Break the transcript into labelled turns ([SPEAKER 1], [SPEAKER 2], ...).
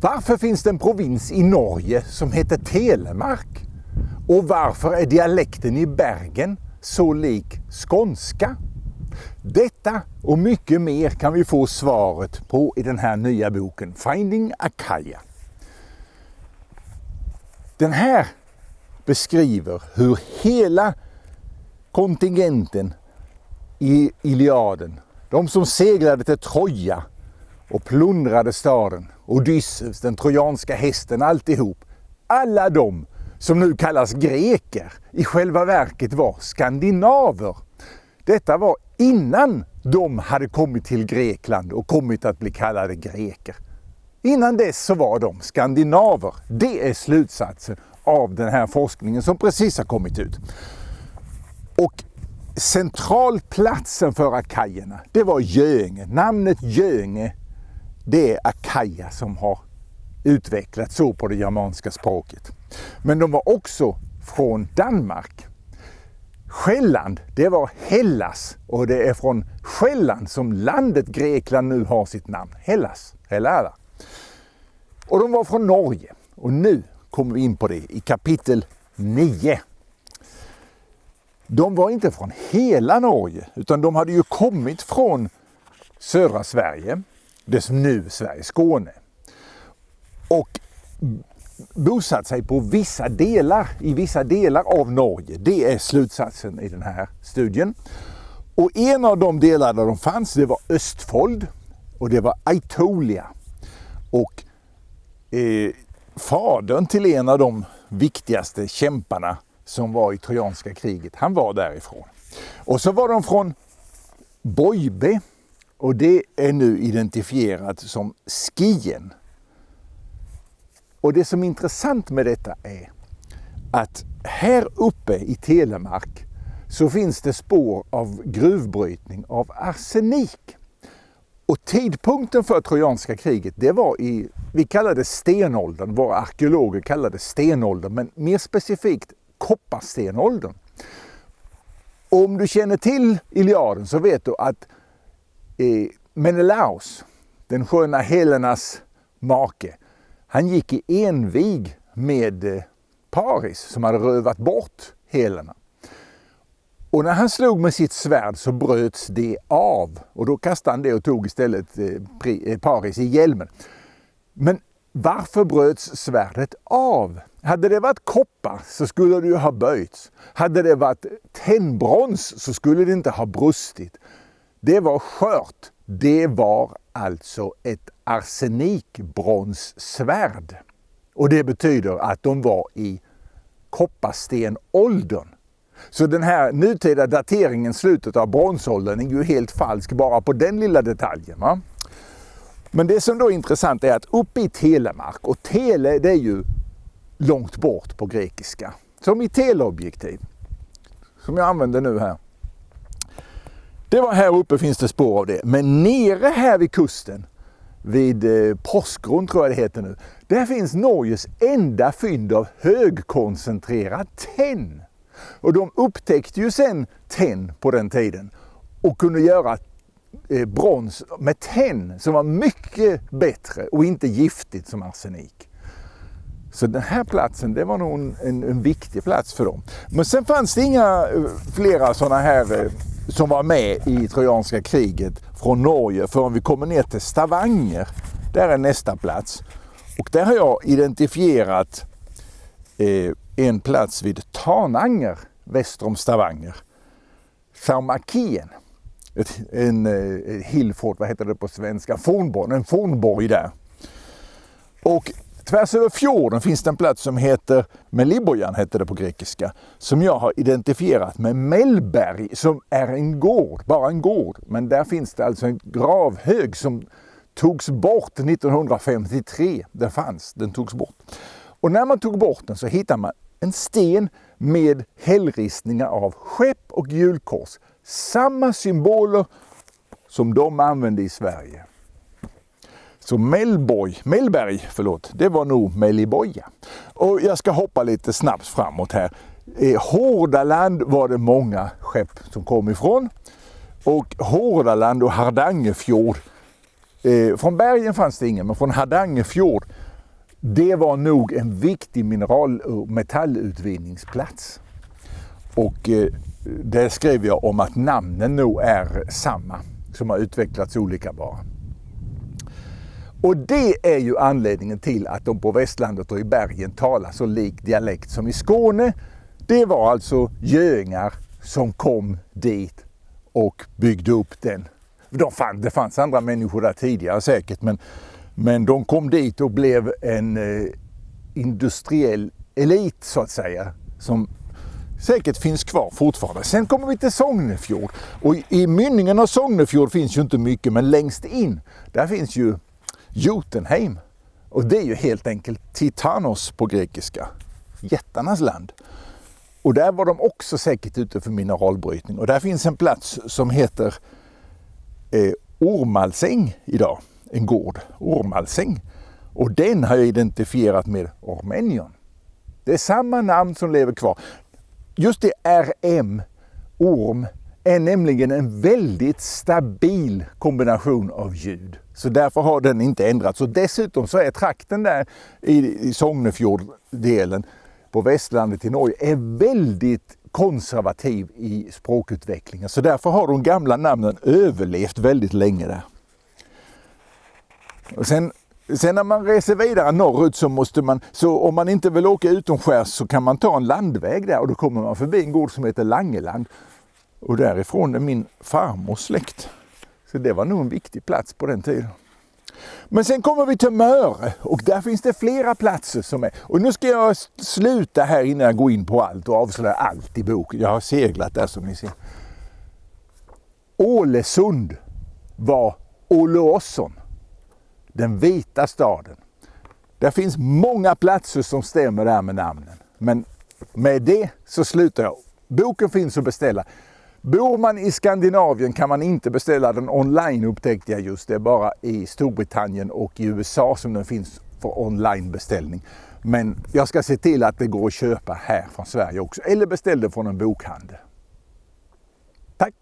[SPEAKER 1] Varför finns det en provins i Norge som heter Telemark? Och varför är dialekten i Bergen så lik skånska? Detta och mycket mer kan vi få svaret på i den här nya boken Finding Achaia. Den här beskriver hur hela kontingenten i Iliaden, de som seglade till Troja och plundrade staden, Odysseus, den trojanska hästen, alltihop, alla de som nu kallas greker, i själva verket var skandinaver. Detta var innan de hade kommit till Grekland och kommit att bli kallade greker. Innan dess så var de skandinaver. Det är slutsatsen av den här forskningen som precis har kommit ut. Och centralplatsen för akajerna, det var Göinge. Namnet Göinge, det är Achaia som har utvecklats så på det germanska språket. Men de var också från Danmark. Själland, det var Hellas, och det är från Själland som landet Grekland nu har sitt namn. Hellas, Hellas. Och de var från Norge. Och nu kommer vi in på det i kapitel 9. De var inte från hela Norge, utan de hade ju kommit från södra Sverige, det som nu Sverige, Skåne. Och bosatt sig på i vissa delar av Norge. Det är slutsatsen i den här studien. Och en av de delar där de fanns, det var Östfold och det var Aetolia. Och fadern till en av de viktigaste kämparna som var i trojanska kriget, han var därifrån. Och så var de från Bojbe, och det är nu identifierat som Skien. Och det som är intressant med detta är att här uppe i Telemark så finns det spår av gruvbrytning av arsenik. Och tidpunkten för trojanska kriget, det var vi kallar det stenåldern, våra arkeologer kallar det stenåldern, men mer specifikt kopparstenåldern. Och om du känner till Iliaden så vet du att Menelaos, den sköna Helenas make, han gick i envig med Paris som hade rövat bort Helena. Och när han slog med sitt svärd så bröts det av. Och då kastade han det och tog istället Paris i hjälmen. Men varför bröts svärdet av? Hade det varit koppar så skulle det ju ha böjts. Hade det varit tennbrons så skulle det inte ha brustit. Det var skört. Det var alltså ett arsenikbronssvärd. Och det betyder att de var i kopparstenåldern. Så den här nutida dateringen, slutet av bronsåldern, är ju helt falsk bara på den lilla detaljen. Va? Men det som då är intressant är att uppe i Telemark, och tele det är ju långt bort på grekiska, som i teleobjektiv, som jag använder nu här. Det var här uppe finns det spår av det. Men nere här vid kusten, vid Porsgrunn tror jag det heter nu, där finns Norges enda fynd av högkoncentrerad tenn. Och de upptäckte ju sen tenn på den tiden och kunde göra brons med tenn som var mycket bättre och inte giftigt som arsenik. Så den här platsen, det var nog en viktig plats för dem. Men sen fanns det inga flera sådana här som var med i trojanska kriget från Norge förrän vi kommer ner till Stavanger. Där är nästa plats. Och där har jag identifierat en plats vid Tananger, väster om Stavanger. Saumakien. En hillfort, vad heter det på svenska? En fornborg där. Och tvärs över fjorden finns det en plats som heter Melibojan, heter det på grekiska, som jag har identifierat med Mellberg, som är en gård, bara en gård. Men där finns det alltså en gravhög som togs bort 1953. Den togs bort. Och när man tog bort den så hittar man en sten med hällristningar av skepp och hjulkors. Samma symboler som de använde i Sverige. Så Mellberg, det var nog Meliboja. Och jag ska hoppa lite snabbt framåt här. Hordaland var det många skepp som kom ifrån. Och Hordaland och Hardangerfjord. Från bergen fanns det ingen, men från Hardangerfjord det var nog en viktig mineral- och metallutvinningsplats. Och där skrev jag om att namnen nog är samma som har utvecklats olika bara. Och det är ju anledningen till att de på västlandet och i bergen talar så lik dialekt som i Skåne. Det var alltså göingar som kom dit och byggde upp den. Det fanns andra människor där tidigare säkert, men de kom dit och blev en industriell elit så att säga, som säkert finns kvar fortfarande. Sen kommer vi till Sognefjord, och i mynningen av Sognefjord finns ju inte mycket, men längst in där finns ju Jotunheim, och det är ju helt enkelt Titanos på grekiska, jättarnas land. Och där var de också säkert ute för mineralbrytning, och där finns en plats som heter Ormalsäng idag, en gård, Ormalsäng, och den har jag identifierat med Ormenion. Det är samma namn som lever kvar. Just det, RM, orm, är nämligen en väldigt stabil kombination av ljud. Så därför har den inte ändrats. Och dessutom så är trakten där i Sognefjorddelen på västlandet i Norge är väldigt konservativ i språkutvecklingen. Så därför har de gamla namnen överlevt väldigt länge där. Och sen när man reser vidare norrut så om man inte vill åka utomskärs så kan man ta en landväg där, och då kommer man förbi en gård som heter Langeland. Och därifrån är min farmors släkt. Så det var nog en viktig plats på den tiden. Men sen kommer vi till Möre, och där finns det flera platser som är. Och nu ska jag sluta här innan jag går in på allt och avslöja allt i boken. Jag har seglat där som ni ser. Ålesund var Ålesund, den vita staden. Det finns många platser som stämmer där med namnen. Men med det så slutar jag. Boken finns att beställa. Bor man i Skandinavien kan man inte beställa den online, upptäckte jag just. Det är bara i Storbritannien och i USA som den finns för onlinebeställning. Men jag ska se till att det går att köpa här från Sverige också. Eller beställ det från en bokhandel. Tack!